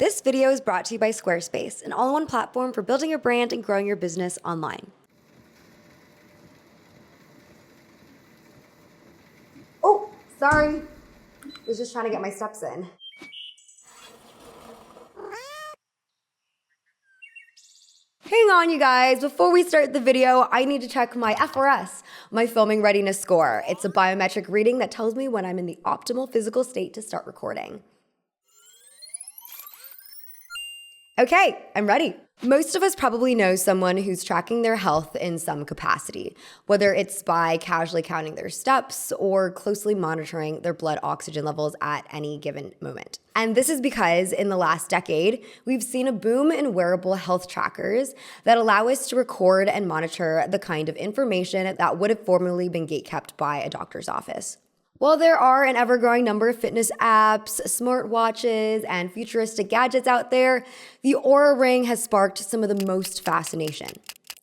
This video is brought to you by Squarespace, an all-in-one platform for building your brand and growing your business online. Oh, sorry. I was just trying to get my steps in. Hang on, you guys. Before we start the video, I need to check my FRS, my filming readiness score. It's a biometric reading that tells me when I'm in the optimal physical state to start recording. Okay, I'm ready. Most of us probably know someone who's tracking their health in some capacity, whether it's by casually counting their steps or closely monitoring their blood oxygen levels at any given moment. And this is because in the last decade, we've seen a boom in wearable health trackers that allow us to record and monitor the kind of information that would have formerly been gatekept by a doctor's office. While there are an ever-growing number of fitness apps, smartwatches, and futuristic gadgets out there, the Oura Ring has sparked some of the most fascination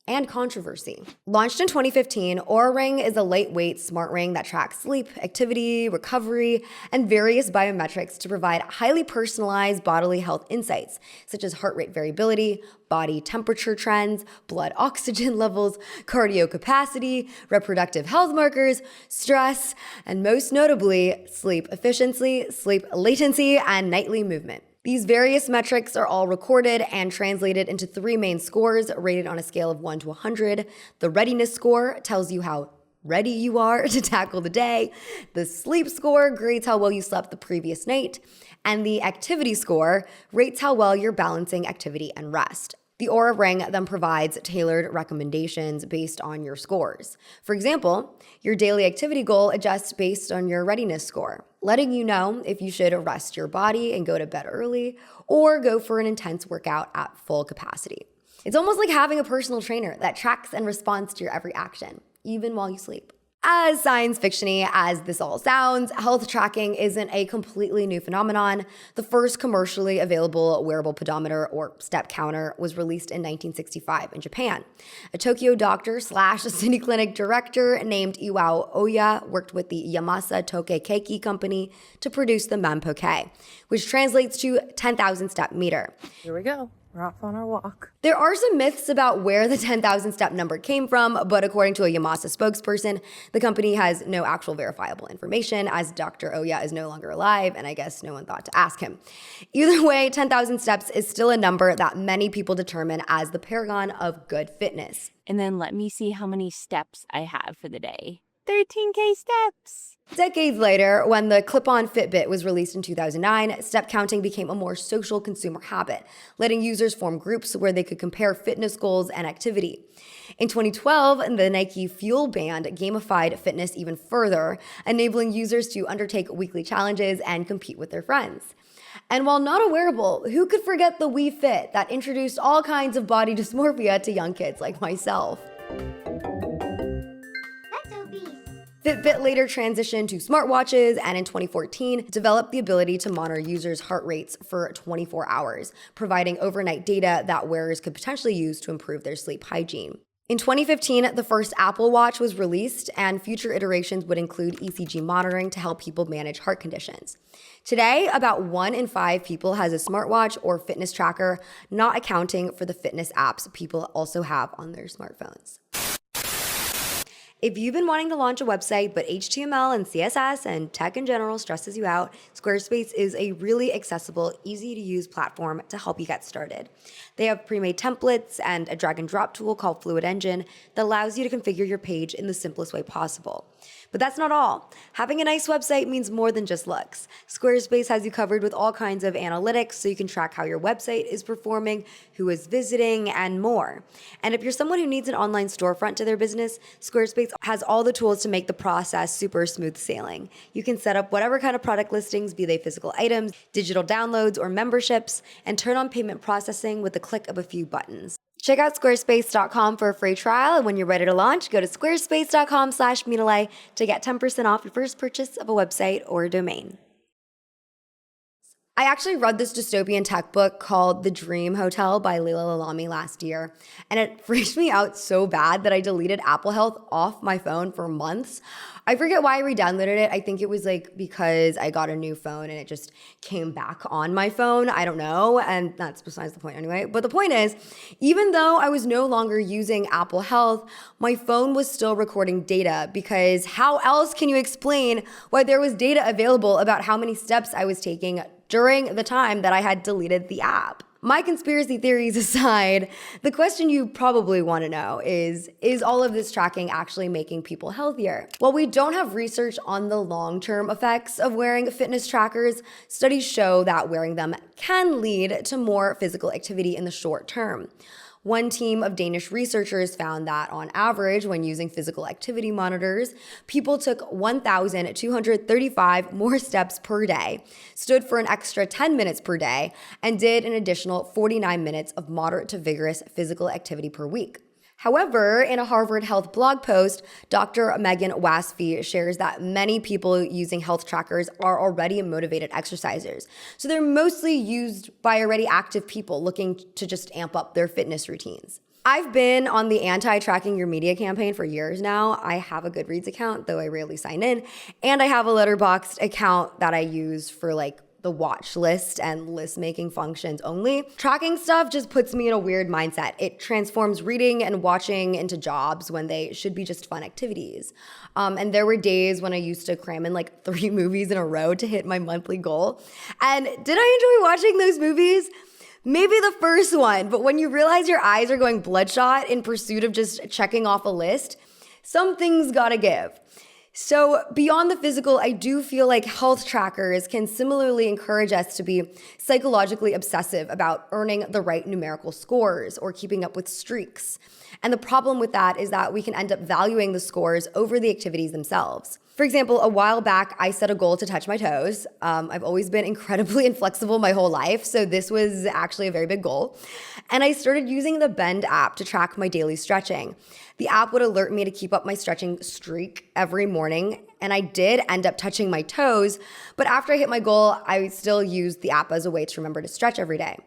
and controversy. Launched in 2015, Oura Ring is a lightweight smart ring that tracks sleep, activity, recovery, and various biometrics to provide highly personalized bodily health insights, such as heart rate variability, body temperature trends, blood oxygen levels, cardio capacity, reproductive health markers, stress, and most notably, sleep efficiency, sleep latency, and nightly movement. These various metrics are all recorded and translated into three main scores rated on a scale of 1 to 100. The readiness score tells you how ready you are to tackle the day. The sleep score grades how well you slept the previous night. And the activity score rates how well you're balancing activity and rest. The Oura Ring then provides tailored recommendations based on your scores. For example, your daily activity goal adjusts based on your readiness score, letting you know if you should rest your body and go to bed early or go for an intense workout at full capacity. It's almost like having a personal trainer that tracks and responds to your every action, even while you sleep. As science fiction-y as this all sounds, health tracking isn't a completely new phenomenon. The first commercially available wearable pedometer or step counter was released in 1965 in Japan. A Tokyo doctor / city clinic director named Iwao Oya worked with the Yamasa Toke Keiki company to produce the Manpoke, which translates to 10,000 step meter. Here we go. We're off on our walk. There are some myths about where the 10,000 step number came from, but according to a Yamasa spokesperson, the company has no actual verifiable information as Dr. Oya is no longer alive, and I guess no one thought to ask him. Either way, 10,000 steps is still a number that many people determine as the paragon of good fitness. And then let me see how many steps I have for the day. 13K steps. Decades later, when the clip-on Fitbit was released in 2009, step counting became a more social consumer habit, letting users form groups where they could compare fitness goals and activity. In 2012, the Nike Fuel Band gamified fitness even further, enabling users to undertake weekly challenges and compete with their friends. And while not a wearable, who could forget the Wii Fit that introduced all kinds of body dysmorphia to young kids like myself? Fitbit later transitioned to smartwatches and in 2014 developed the ability to monitor users' heart rates for 24 hours, providing overnight data that wearers could potentially use to improve their sleep hygiene. In 2015, the first Apple Watch was released, and future iterations would include ECG monitoring to help people manage heart conditions. Today, about 1 in 5 people has a smartwatch or fitness tracker, not accounting for the fitness apps people also have on their smartphones. If you've been wanting to launch a website, but HTML and CSS and tech in general stresses you out, Squarespace is a really accessible, easy-to-use platform to help you get started. They have pre-made templates and a drag-and-drop tool called Fluid Engine that allows you to configure your page in the simplest way possible. But that's not all. Having a nice website means more than just looks. Squarespace has you covered with all kinds of analytics so you can track how your website is performing, who is visiting, and more. And if you're someone who needs an online storefront to their business, Squarespace has all the tools to make the process super smooth sailing. You can set up whatever kind of product listings, be they physical items, digital downloads, or memberships, and turn on payment processing with the click of a few buttons. Check out squarespace.com for a free trial, and when you're ready to launch, go to squarespace.com/Mina to get 10% off your first purchase of a website or a domain. I actually read this dystopian tech book called The Dream Hotel by Leila Lalami last year, and it freaked me out so bad that I deleted Apple Health off my phone for months. I forget why I re-downloaded it. I think it was like because I got a new phone and it just came back on my phone. I don't know, and that's besides the point anyway. But the point is, even though I was no longer using Apple Health, my phone was still recording data, because how else can you explain why there was data available about how many steps I was taking during the time that I had deleted the app? My conspiracy theories aside, the question you probably want to know is all of this tracking actually making people healthier? While we don't have research on the long-term effects of wearing fitness trackers, studies show that wearing them can lead to more physical activity in the short term. One team of Danish researchers found that on average, when using physical activity monitors, people took 1,235 more steps per day, stood for an extra 10 minutes per day, and did an additional 49 minutes of moderate to vigorous physical activity per week. However, in a Harvard Health blog post, Dr. Megan Wasfy shares that many people using health trackers are already motivated exercisers. So they're mostly used by already active people looking to just amp up their fitness routines. I've been on the anti-tracking your media campaign for years now. I have a Goodreads account, though I rarely sign in, and I have a Letterboxd account that I use for the watch list and list making functions only. Tracking stuff just puts me in a weird mindset. It transforms reading and watching into jobs when they should be just fun activities. And there were days when I used to cram in 3 movies in a row to hit my monthly goal. And did I enjoy watching those movies? Maybe the first one, but when you realize your eyes are going bloodshot in pursuit of just checking off a list, something's gotta give. So beyond the physical, I do feel like health trackers can similarly encourage us to be psychologically obsessive about earning the right numerical scores or keeping up with streaks. And the problem with that is that we can end up valuing the scores over the activities themselves. For example, a while back, I set a goal to touch my toes. I've always been incredibly inflexible my whole life, so this was actually a very big goal. And I started using the Bend app to track my daily stretching. The app would alert me to keep up my stretching streak every morning, and I did end up touching my toes, but after I hit my goal, I still used the app as a way to remember to stretch every day.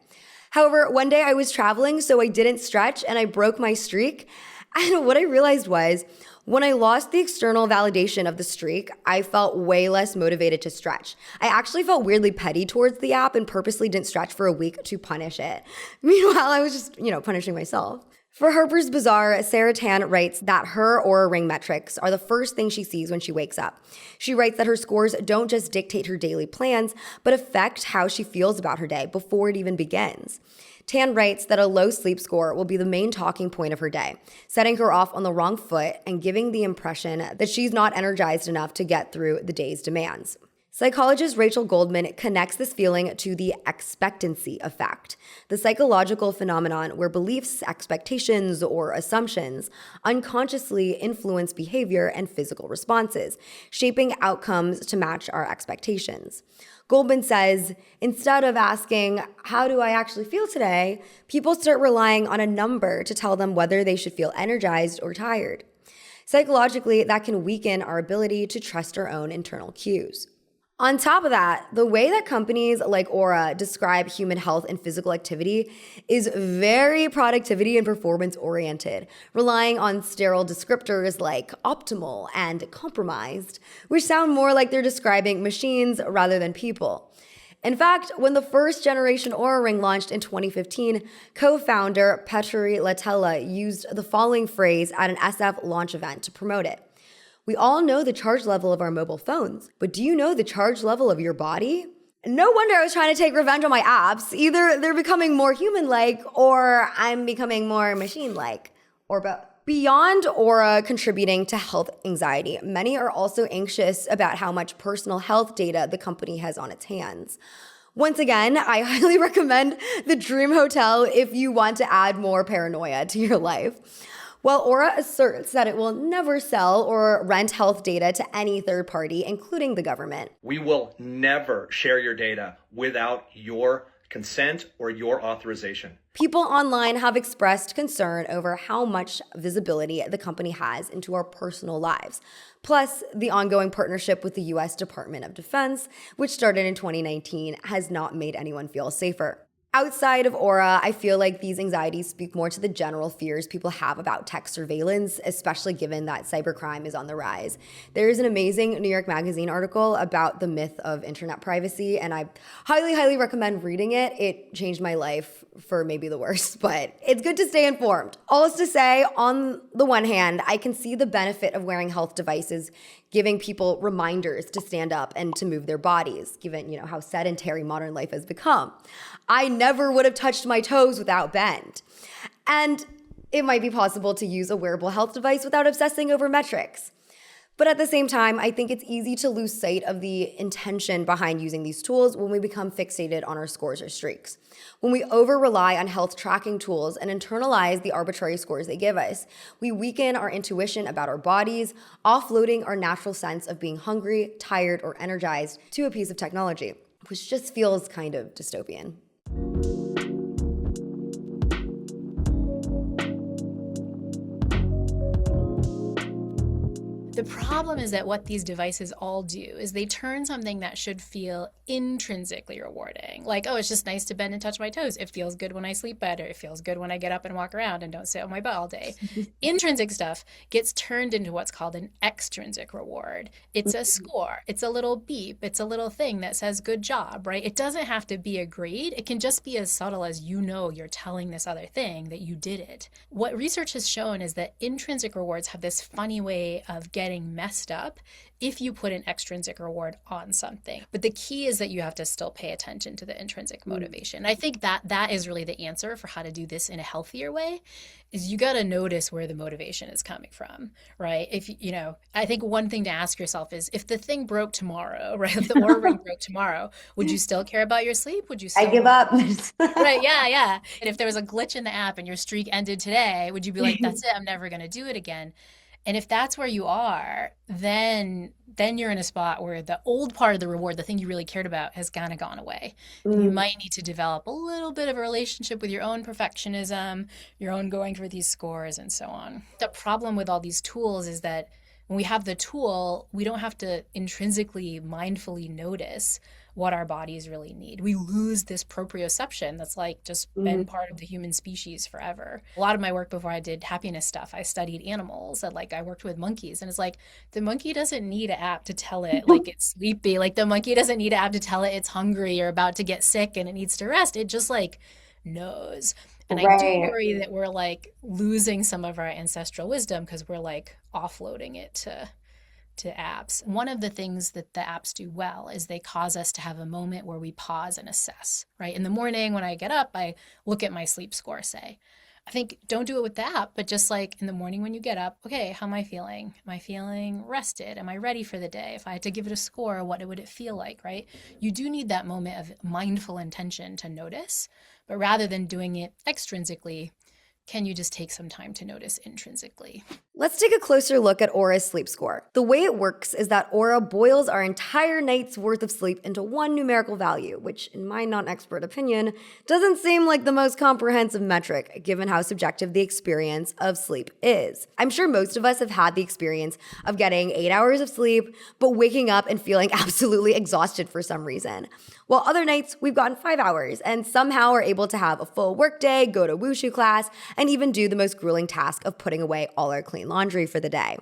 However, one day I was traveling, so I didn't stretch, and I broke my streak. And what I realized was, when I lost the external validation of the streak, I felt way less motivated to stretch. I actually felt weirdly petty towards the app and purposely didn't stretch for a week to punish it. Meanwhile, I was just, punishing myself. For Harper's Bazaar, Sarah Tan writes that her Oura Ring metrics are the first thing she sees when she wakes up. She writes that her scores don't just dictate her daily plans, but affect how she feels about her day before it even begins. Tan writes that a low sleep score will be the main talking point of her day, setting her off on the wrong foot and giving the impression that she's not energized enough to get through the day's demands. Psychologist Rachel Goldman connects this feeling to the expectancy effect, the psychological phenomenon where beliefs, expectations, or assumptions unconsciously influence behavior and physical responses, shaping outcomes to match our expectations. Goldman says, instead of asking, how do I actually feel today, people start relying on a number to tell them whether they should feel energized or tired. Psychologically, that can weaken our ability to trust our own internal cues. On top of that, the way that companies like Oura describe human health and physical activity is very productivity and performance oriented, relying on sterile descriptors like optimal and compromised, which sound more like they're describing machines rather than people. In fact, when the first generation Oura Ring launched in 2015, co-founder Petteri Latela used the following phrase at an SF launch event to promote it. We all know the charge level of our mobile phones, but do you know the charge level of your body? No wonder I was trying to take revenge on my apps. Either they're becoming more human-like or I'm becoming more machine-like, or both. Beyond Oura contributing to health anxiety, many are also anxious about how much personal health data the company has on its hands. Once again, I highly recommend the Dream Hotel if you want to add more paranoia to your life. While Oura asserts that it will never sell or rent health data to any third party, including the government. We will never share your data without your consent, or your authorization. People online have expressed concern over how much visibility the company has into our personal lives. Plus, the ongoing partnership with the US Department of Defense, which started in 2019, has not made anyone feel safer. Outside of Aura, I feel like these anxieties speak more to the general fears people have about tech surveillance, especially given that cybercrime is on the rise. There is an amazing New York Magazine article about the myth of internet privacy, and I highly, highly recommend reading it. It changed my life for maybe the worst, but it's good to stay informed. All is to say, on the one hand, I can see the benefit of wearing health devices, giving people reminders to stand up and to move their bodies, given, how sedentary modern life has become. I never would have touched my toes without Bend. And it might be possible to use a wearable health device without obsessing over metrics. But at the same time, I think it's easy to lose sight of the intention behind using these tools when we become fixated on our scores or streaks. When we over-rely on health tracking tools and internalize the arbitrary scores they give us, we weaken our intuition about our bodies, offloading our natural sense of being hungry, tired, or energized to a piece of technology, which just feels kind of dystopian. The problem is that what these devices all do is they turn something that should feel intrinsically rewarding. Like, oh, it's just nice to bend and touch my toes. It feels good when I sleep better. It feels good when I get up and walk around and don't sit on my butt all day. Intrinsic stuff gets turned into what's called an extrinsic reward. It's a score. It's a little beep. It's a little thing that says good job, right? It doesn't have to be a grade. It can just be as subtle as you're telling this other thing that you did it. What research has shown is that intrinsic rewards have this funny way of getting messed up if you put an extrinsic reward on something. But the key is that you have to still pay attention to the intrinsic motivation. I think that is really the answer for how to do this in a healthier way, is you got to notice where the motivation is coming from, right? I think one thing to ask yourself is, if the thing broke tomorrow, right? If the Oura ring broke tomorrow, would you still care about your sleep? Would you still... I give up. Right, yeah. And if there was a glitch in the app and your streak ended today, would you be like, that's it, I'm never going to do it again? And if that's where you are, then you're in a spot where the old part of the reward, the thing you really cared about, has kind of gone away. And you might need to develop a little bit of a relationship with your own perfectionism, your own going for these scores, and so on. The problem with all these tools is that when we have the tool, we don't have to intrinsically, mindfully notice what our bodies really need. We lose this proprioception that's just been part of the human species forever. A lot of my work before I did happiness stuff, I studied animals, and I worked with monkeys, and it's the monkey doesn't need an app to tell it it's sleepy. The monkey doesn't need an app to tell it it's hungry or about to get sick and it needs to rest. It just knows. And I do worry that we're losing some of our ancestral wisdom because we're offloading it to apps. One of the things that the apps do well is they cause us to have a moment where we pause and assess, right? In the morning when I get up, I look at my sleep score, say. I think don't do it with the app, but just in the morning when you get up, okay, how am I feeling? Am I feeling rested? Am I ready for the day? If I had to give it a score, what would it feel like, right? You do need that moment of mindful intention to notice, but rather than doing it extrinsically, can you just take some time to notice intrinsically? Let's take a closer look at Aura's sleep score. The way it works is that Aura boils our entire night's worth of sleep into one numerical value, which, in my non-expert opinion, doesn't seem like the most comprehensive metric, given how subjective the experience of sleep is. I'm sure most of us have had the experience of getting 8 hours of sleep, but waking up and feeling absolutely exhausted for some reason. While other nights, we've gotten 5 hours and somehow are able to have a full workday, go to wushu class, and even do the most grueling task of putting away all our clean laundry for the day.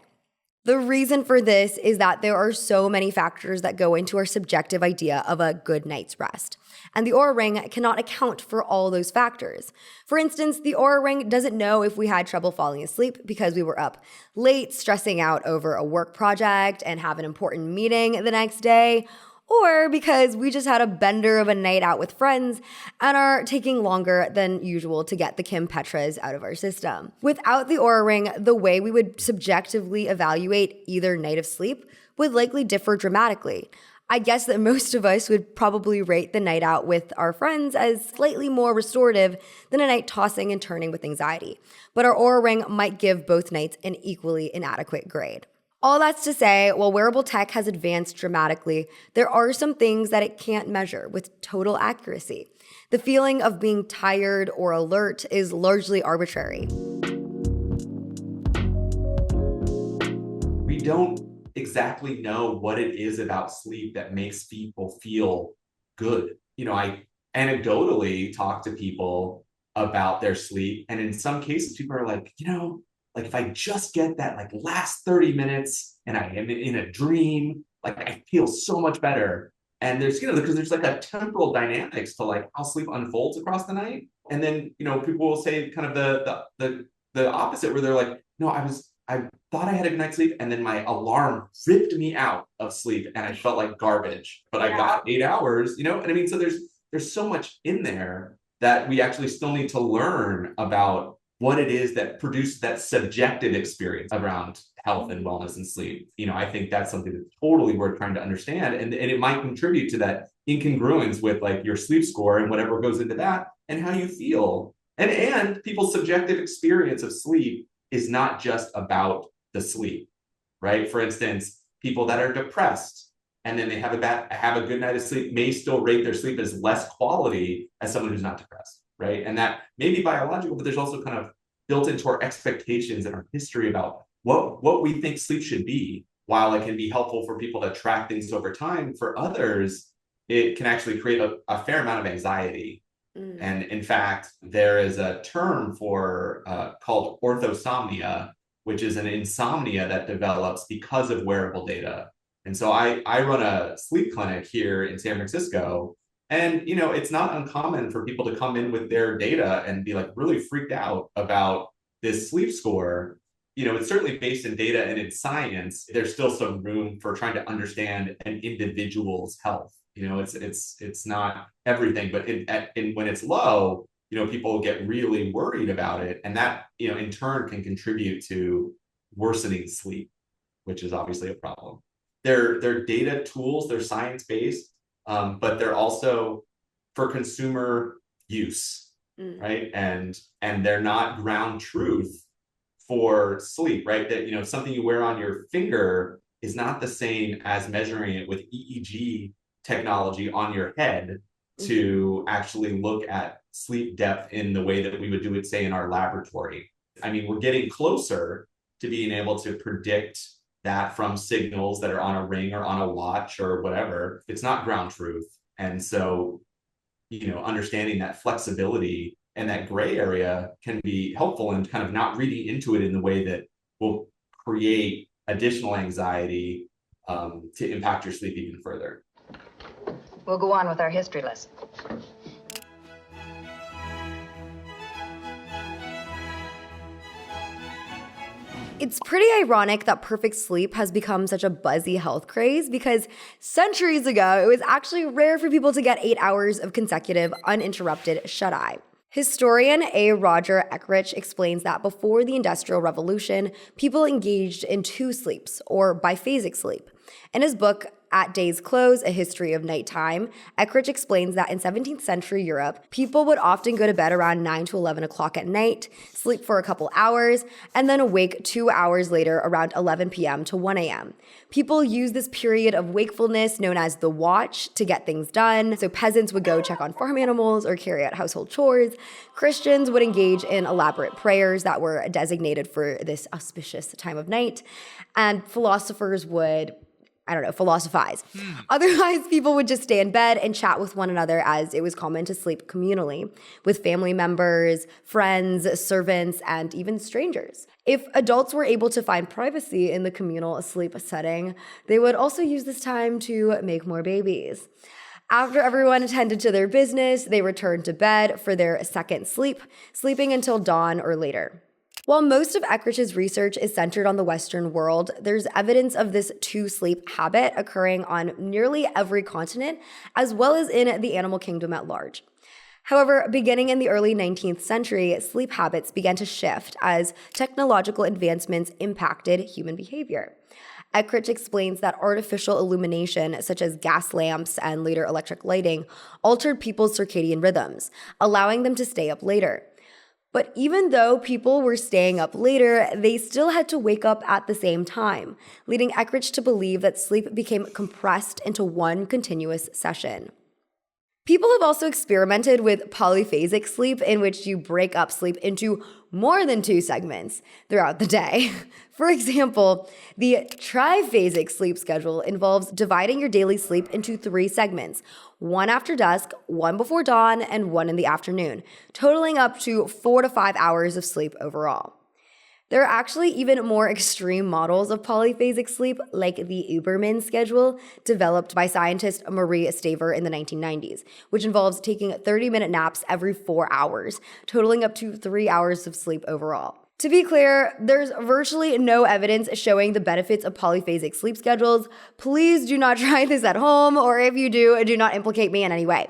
The reason for this is that there are so many factors that go into our subjective idea of a good night's rest. And the Oura Ring cannot account for all those factors. For instance, the Oura Ring doesn't know if we had trouble falling asleep because we were up late stressing out over a work project and have an important meeting the next day, or because we just had a bender of a night out with friends and are taking longer than usual to get the Kim Petras out of our system. Without the Oura Ring, the way we would subjectively evaluate either night of sleep would likely differ dramatically. I guess that most of us would probably rate the night out with our friends as slightly more restorative than a night tossing and turning with anxiety. But our Oura Ring might give both nights an equally inadequate grade. All that's to say, while wearable tech has advanced dramatically, there are some things that it can't measure with total accuracy. The feeling of being tired or alert is largely arbitrary. We don't exactly know what it is about sleep that makes people feel good. I anecdotally talk to people about their sleep, and in some cases, people are like, like if I just get that like last 30 minutes and I am in a dream, like I feel so much better. And there's, because there's like a temporal dynamics to like how sleep unfolds across the night. And then, people will say kind of the opposite, where they're like, no, I thought I had a good night's sleep, and then my alarm ripped me out of sleep and I felt like garbage, but I got 8 hours, and I mean, so there's so much in there that we actually still need to learn about what it is that produces that subjective experience around health and wellness and sleep. I think that's something that's totally worth trying to understand. And it might contribute to that incongruence with like your sleep score and whatever goes into that and how you feel. And people's subjective experience of sleep is not just about the sleep, right? For instance, people that are depressed and then they have a good night of sleep may still rate their sleep as less quality as someone who's not depressed. Right. And that may be biological, but there's also kind of built into our expectations and our history about what we think sleep should be. While it can be helpful for people to track things over time, for others, it can actually create a fair amount of anxiety. And in fact, there is a term for called orthosomnia, which is an insomnia that develops because of wearable data. And so I run a sleep clinic here in San Francisco. And, it's not uncommon for people to come in with their data and be like really freaked out about this sleep score. It's certainly based in data and in science. There's still some room for trying to understand an individual's health. It's not everything, but when it's low, people get really worried about it. And that, in turn can contribute to worsening sleep, which is obviously a problem. They're data tools, they're science-based. But they're also for consumer use, right? And they're not ground truth for sleep, right? That, something you wear on your finger is not the same as measuring it with EEG technology on your head to actually look at sleep depth in the way that we would do it, say, in our laboratory. I mean, we're getting closer to being able to predict that from signals that are on a ring or on a watch or whatever. It's not ground truth. And so, understanding that flexibility and that gray area can be helpful in kind of not reading into it in the way that will create additional anxiety to impact your sleep even further. We'll go on with our history lesson. It's pretty ironic that perfect sleep has become such a buzzy health craze because centuries ago, it was actually rare for people to get 8 hours of consecutive, uninterrupted shut-eye. Historian A. Roger Ekirch explains that before the Industrial Revolution, people engaged in two sleeps, or biphasic sleep. In his book, At Day's Close, A History of Nighttime, Ekirch explains that in 17th century Europe, people would often go to bed around 9 to 11 o'clock at night, sleep for a couple hours, and then awake 2 hours later around 11 p.m. to 1 a.m. People use this period of wakefulness known as the watch to get things done. So peasants would go check on farm animals or carry out household chores. Christians would engage in elaborate prayers that were designated for this auspicious time of night. And philosophers would philosophize. Otherwise, people would just stay in bed and chat with one another, as it was common to sleep communally with family members, friends, servants, and even strangers. If adults were able to find privacy in the communal sleep setting, they would also use this time to make more babies. After everyone attended to their business, they returned to bed for their second sleep, sleeping until dawn or later. While most of Ekirch's research is centered on the Western world, there's evidence of this two-sleep habit occurring on nearly every continent, as well as in the animal kingdom at large. However, beginning in the early 19th century, sleep habits began to shift as technological advancements impacted human behavior. Ekirch explains that artificial illumination, such as gas lamps and later electric lighting, altered people's circadian rhythms, allowing them to stay up later. But even though people were staying up later, they still had to wake up at the same time, leading Ekirch to believe that sleep became compressed into one continuous session. People have also experimented with polyphasic sleep, in which you break up sleep into more than 2 segments throughout the day. For example, the triphasic sleep schedule involves dividing your daily sleep into 3 segments, one after dusk, one before dawn, and one in the afternoon, totaling up to 4 to 5 hours of sleep overall. There are actually even more extreme models of polyphasic sleep, like the Uberman schedule, developed by scientist Marie Staver in the 1990s, which involves taking 30-minute naps every 4 hours, totaling up to 3 hours of sleep overall. To be clear, there's virtually no evidence showing the benefits of polyphasic sleep schedules. Please do not try this at home, or if you do not implicate me in any way.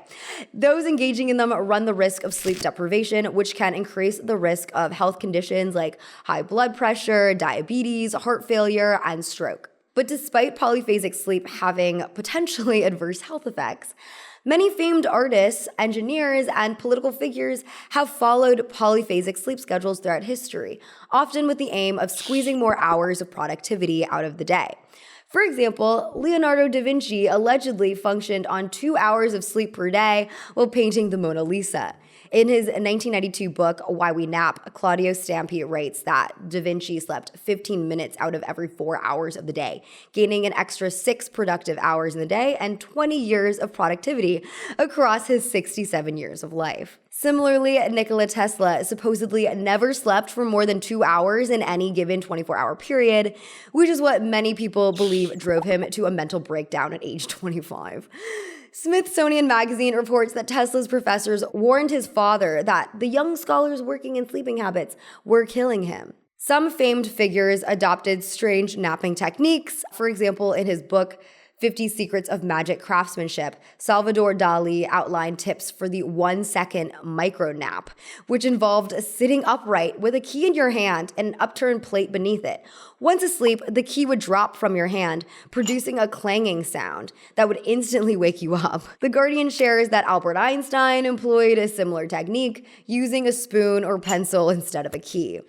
Those engaging in them run the risk of sleep deprivation, which can increase the risk of health conditions like high blood pressure, diabetes, heart failure, and stroke. But despite polyphasic sleep having potentially adverse health effects, many famed artists, engineers, and political figures have followed polyphasic sleep schedules throughout history, often with the aim of squeezing more hours of productivity out of the day. For example, Leonardo da Vinci allegedly functioned on 2 hours of sleep per day while painting the Mona Lisa. In his 1992 book, Why We Nap, Claudio Stampi writes that Da Vinci slept 15 minutes out of every 4 hours of the day, gaining an extra 6 productive hours in the day and 20 years of productivity across his 67 years of life. Similarly, Nikola Tesla supposedly never slept for more than 2 hours in any given 24-hour period, which is what many people believe drove him to a mental breakdown at age 25. Smithsonian Magazine reports that Tesla's professors warned his father that the young scholar's working and sleeping habits were killing him. Some famed figures adopted strange napping techniques. For example, in his book, 50 Secrets of Magic Craftsmanship, Salvador Dalí outlined tips for the 1-second micro nap, which involved sitting upright with a key in your hand and an upturned plate beneath it. Once asleep, the key would drop from your hand, producing a clanging sound that would instantly wake you up. The Guardian shares that Albert Einstein employed a similar technique, using a spoon or pencil instead of a key.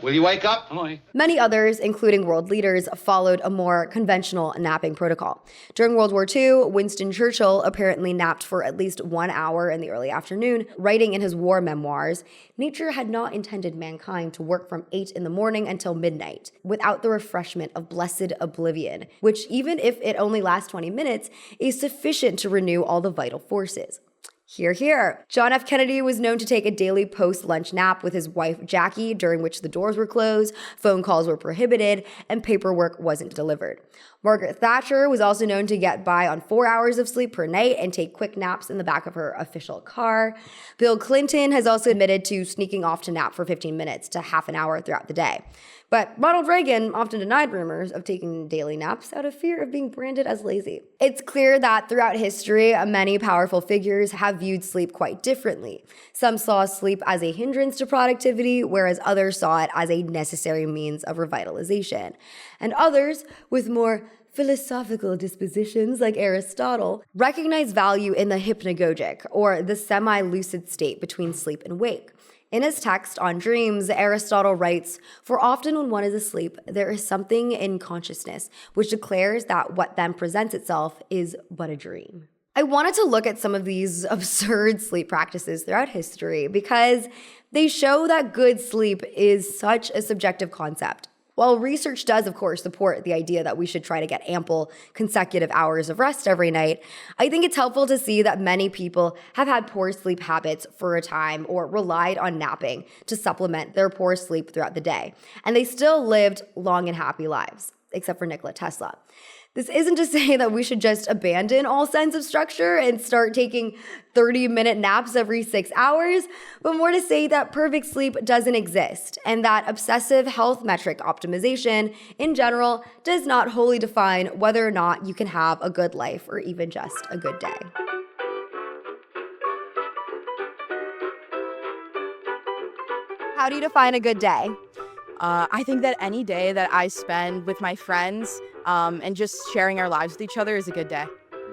Will you wake up? Many others, including world leaders, followed a more conventional napping protocol. During World War II, Winston Churchill apparently napped for at least 1 hour in the early afternoon, writing in his war memoirs, "Nature had not intended mankind to work from 8 in the morning until midnight, without the refreshment of blessed oblivion, which, even if it only lasts 20 minutes, is sufficient to renew all the vital forces." Hear, hear. John F. Kennedy was known to take a daily post-lunch nap with his wife Jackie, during which the doors were closed, phone calls were prohibited, and paperwork wasn't delivered. Margaret Thatcher was also known to get by on 4 hours of sleep per night and take quick naps in the back of her official car. Bill Clinton has also admitted to sneaking off to nap for 15 minutes to half an hour throughout the day. But Ronald Reagan often denied rumors of taking daily naps out of fear of being branded as lazy. It's clear that throughout history, many powerful figures have viewed sleep quite differently. Some saw sleep as a hindrance to productivity, whereas others saw it as a necessary means of revitalization. And others, with more philosophical dispositions like Aristotle, recognize value in the hypnagogic, or the semi-lucid state between sleep and wake. In his text on dreams, Aristotle writes, "For often when one is asleep, there is something in consciousness which declares that what then presents itself is but a dream." I wanted to look at some of these absurd sleep practices throughout history because they show that good sleep is such a subjective concept. While research does, of course, support the idea that we should try to get ample consecutive hours of rest every night, I think it's helpful to see that many people have had poor sleep habits for a time or relied on napping to supplement their poor sleep throughout the day. And they still lived long and happy lives, except for Nikola Tesla. This isn't to say that we should just abandon all sense of structure and start taking 30-minute naps every 6 hours, but more to say that perfect sleep doesn't exist and that obsessive health metric optimization in general does not wholly define whether or not you can have a good life or even just a good day. How do you define a good day? I think that any day that I spend with my friends and just sharing our lives with each other is a good day.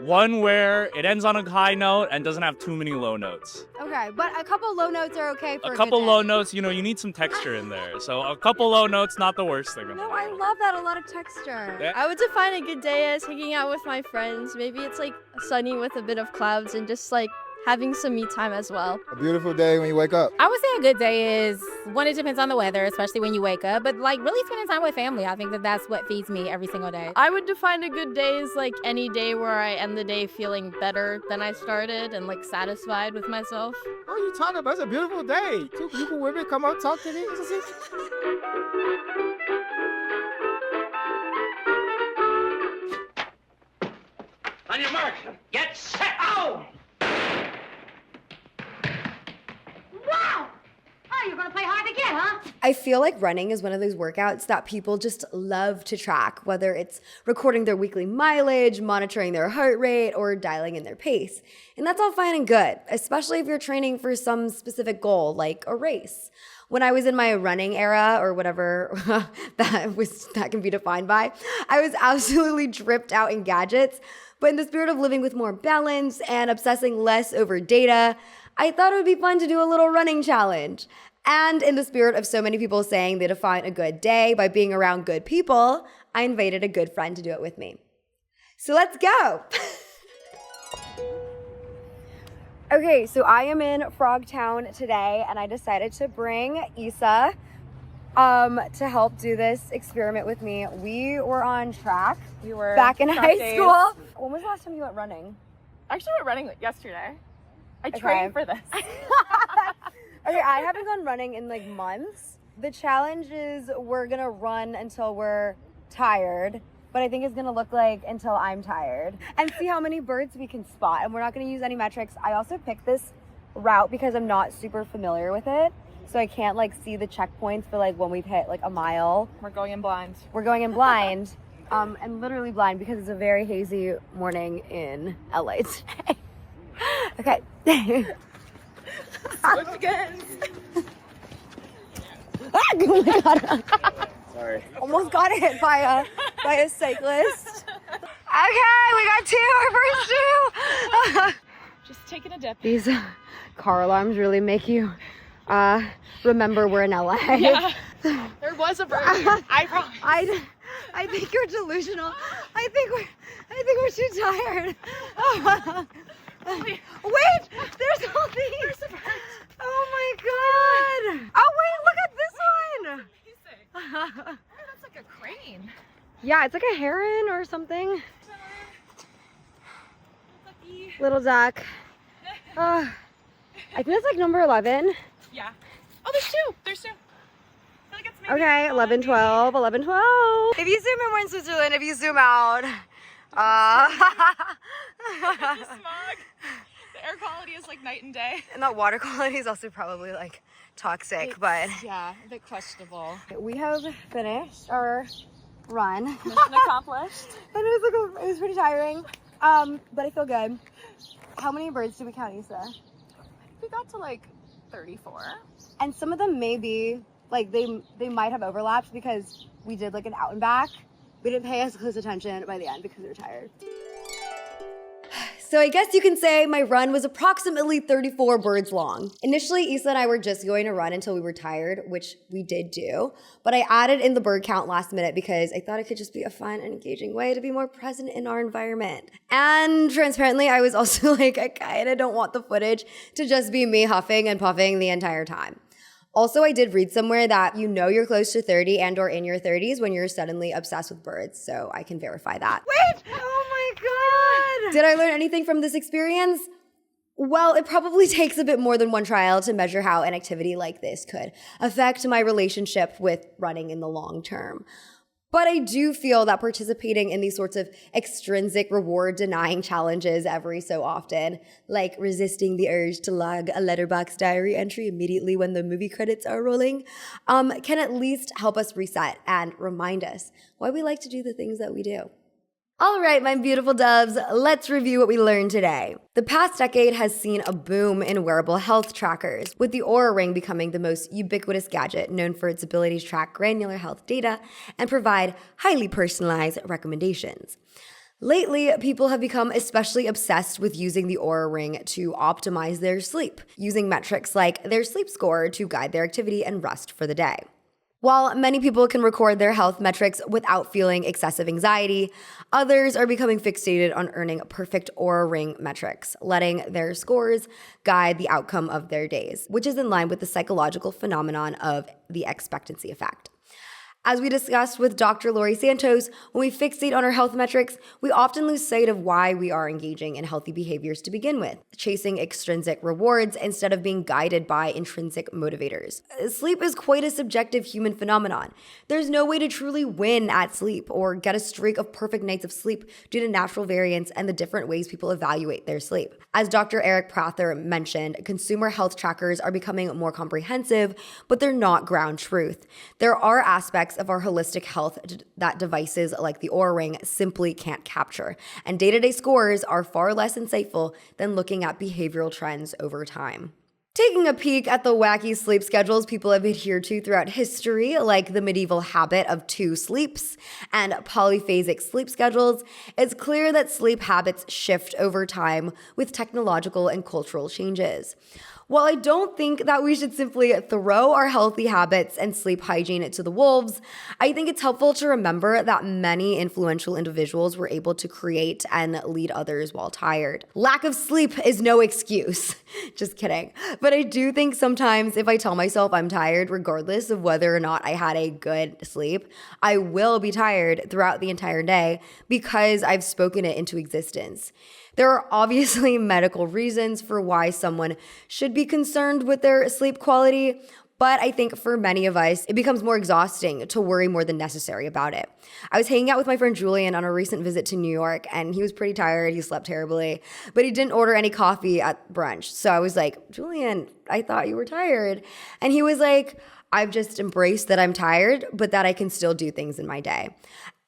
One where it ends on a high note and doesn't have too many low notes. Okay, but a couple low notes are okay for A a couple good low day. notes, you need some texture in there. So a couple low notes, not the worst thing in the No, world. I love that, a lot of texture. Yeah. I would define a good day as hanging out with my friends. Maybe it's like sunny with a bit of clouds and just like having some me time as well. A beautiful day when you wake up. I would say a good day is one, it depends on the weather, especially when you wake up, but like really spending time with family. I think that that's what feeds me every single day. I would define a good day as like any day where I end the day feeling better than I started and like satisfied with myself. What are you talking about? It's a beautiful day. Two beautiful women come out, talk to me. On your mark, get set, oh! Wow! Oh, you're gonna play hard to get, huh? I feel like running is one of those workouts that people just love to track, whether it's recording their weekly mileage, monitoring their heart rate, or dialing in their pace. And that's all fine and good, especially if you're training for some specific goal, like a race. When I was in my running era, or whatever that can be defined by, I was absolutely dripped out in gadgets. But in the spirit of living with more balance and obsessing less over data, I thought it would be fun to do a little running challenge. And in the spirit of so many people saying they define a good day by being around good people, I invited a good friend to do it with me. So let's go. Okay, so I am in Frogtown today, and I decided to bring Issa to help do this experiment with me. We were on track. We were back in high days. school. When was the last time you went running? Actually, I went running yesterday. I Okay. trained for this. Okay, I haven't gone running in like months. The challenge is we're gonna run until we're tired, but I think it's gonna look like until I'm tired, and see how many birds we can spot. And we're not gonna use any metrics. I also picked this route because I'm not super familiar with it, so I can't like see the checkpoints for like when we've hit like a mile. We're going in blind. We're going in blind, and literally blind because it's a very hazy morning in LA today. Okay. Swim again. Oh my god. Sorry. Almost got hit by a cyclist. Okay, we got two, our first two. Just taking a dip. These car alarms really make you remember we're in LA. Yeah. There was a bird. I promise. I think you're delusional. I think we're too tired. Wait, there's all these. There's a bird. Oh my god. Oh wait, look at this one. Oh, that's like a crane. Yeah, it's like a heron or something. Little duck. I think that's like number 11. Yeah. Oh, there's two. There's two. I feel like it's maybe Okay, 11, 12, 11, 12. If you zoom in, we're in Switzerland. If you zoom out, the smog. The air quality is like night and day. and that water quality is also probably like toxic, but Yeah, a bit questionable. we have finished our run. Mission accomplished. And it was pretty tiring, but I feel good. How many birds did we count, Issa? We got to like 34. And some of them may be, like, they might have overlapped because we did like an out and back. We didn't pay as close attention by the end because we were tired. So I guess you can say my run was approximately 34 birds long. Initially, Issa and I were just going to run until we were tired, which we did do. But I added in the bird count last minute because I thought it could just be a fun and engaging way to be more present in our environment. And transparently, I was also like, I kind of don't want the footage to just be me huffing and puffing the entire time. Also, I did read somewhere that you know you're close to 30 and or in your 30s when you're suddenly obsessed with birds, so I can verify that. Wait! Oh my god! Did I learn anything from this experience? Well, it probably takes a bit more than one trial to measure how an activity like this could affect my relationship with running in the long term. But I do feel that participating in these sorts of extrinsic reward-denying challenges every so often, like resisting the urge to log a letterbox diary entry immediately when the movie credits are rolling, can at least help us reset and remind us why we like to do the things that we do. All right, my beautiful doves, let's review what we learned today. The past decade has seen a boom in wearable health trackers, with the Oura Ring becoming the most ubiquitous gadget known for its ability to track granular health data and provide highly personalized recommendations. Lately, people have become especially obsessed with using the Oura Ring to optimize their sleep, using metrics like their sleep score to guide their activity and rest for the day. While many people can record their health metrics without feeling excessive anxiety, others are becoming fixated on earning perfect Oura Ring metrics, letting their scores guide the outcome of their days, which is in line with the psychological phenomenon of the expectancy effect. As we discussed with Dr. Laurie Santos, when we fixate on our health metrics, we often lose sight of why we are engaging in healthy behaviors to begin with, chasing extrinsic rewards instead of being guided by intrinsic motivators. Sleep is quite a subjective human phenomenon. There's no way to truly win at sleep or get a streak of perfect nights of sleep due to natural variance and the different ways people evaluate their sleep. As Dr. Eric Prather mentioned, consumer health trackers are becoming more comprehensive, but they're not ground truth. There are aspects of our holistic health that devices like the Oura Ring simply can't capture, and day-to-day scores are far less insightful than looking at behavioral trends over time. Taking a peek at the wacky sleep schedules people have adhered to throughout history, like the medieval habit of 2 sleeps and polyphasic sleep schedules, it's clear that sleep habits shift over time with technological and cultural changes. While I don't think that we should simply throw our healthy habits and sleep hygiene to the wolves, I think it's helpful to remember that many influential individuals were able to create and lead others while tired. Lack of sleep is no excuse. Just kidding. But I do think sometimes if I tell myself I'm tired, regardless of whether or not I had a good sleep, I will be tired throughout the entire day because I've spoken it into existence. There are obviously medical reasons for why someone should be concerned with their sleep quality, but I think for many of us, it becomes more exhausting to worry more than necessary about it. I was hanging out with my friend Julian on a recent visit to New York, and he was pretty tired. He slept terribly, but he didn't order any coffee at brunch. So I was like, Julian, I thought you were tired. And he was like, I've just embraced that I'm tired, but that I can still do things in my day.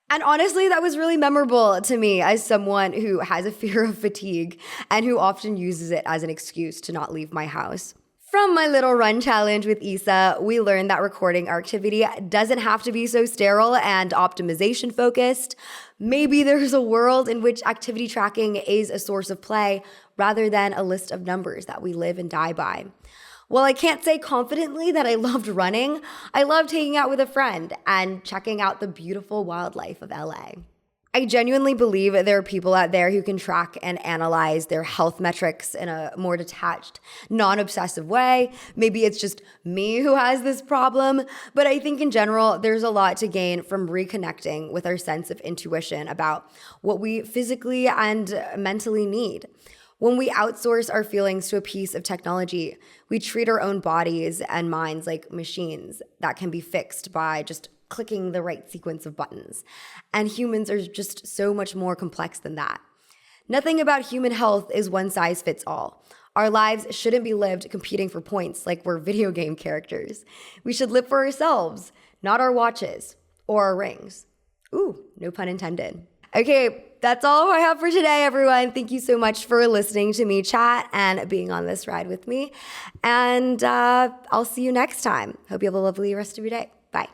And honestly, that was really memorable to me as someone who has a fear of fatigue and who often uses it as an excuse to not leave my house. From my little run challenge with Isa, we learned that recording our activity doesn't have to be so sterile and optimization focused. Maybe there's a world in which activity tracking is a source of play rather than a list of numbers that we live and die by. While I can't say confidently that I loved running, I loved hanging out with a friend and checking out the beautiful wildlife of LA. I genuinely believe there are people out there who can track and analyze their health metrics in a more detached, non-obsessive way. Maybe it's just me who has this problem, but I think in general, there's a lot to gain from reconnecting with our sense of intuition about what we physically and mentally need. When we outsource our feelings to a piece of technology, we treat our own bodies and minds like machines that can be fixed by just clicking the right sequence of buttons. And humans are just so much more complex than that. Nothing about human health is one size fits all. Our lives shouldn't be lived competing for points like we're video game characters. We should live for ourselves, not our watches or our rings. Ooh, no pun intended. Okay, that's all I have for today, everyone. Thank you so much for listening to me chat and being on this ride with me. And I'll see you next time. Hope you have a lovely rest of your day. Bye.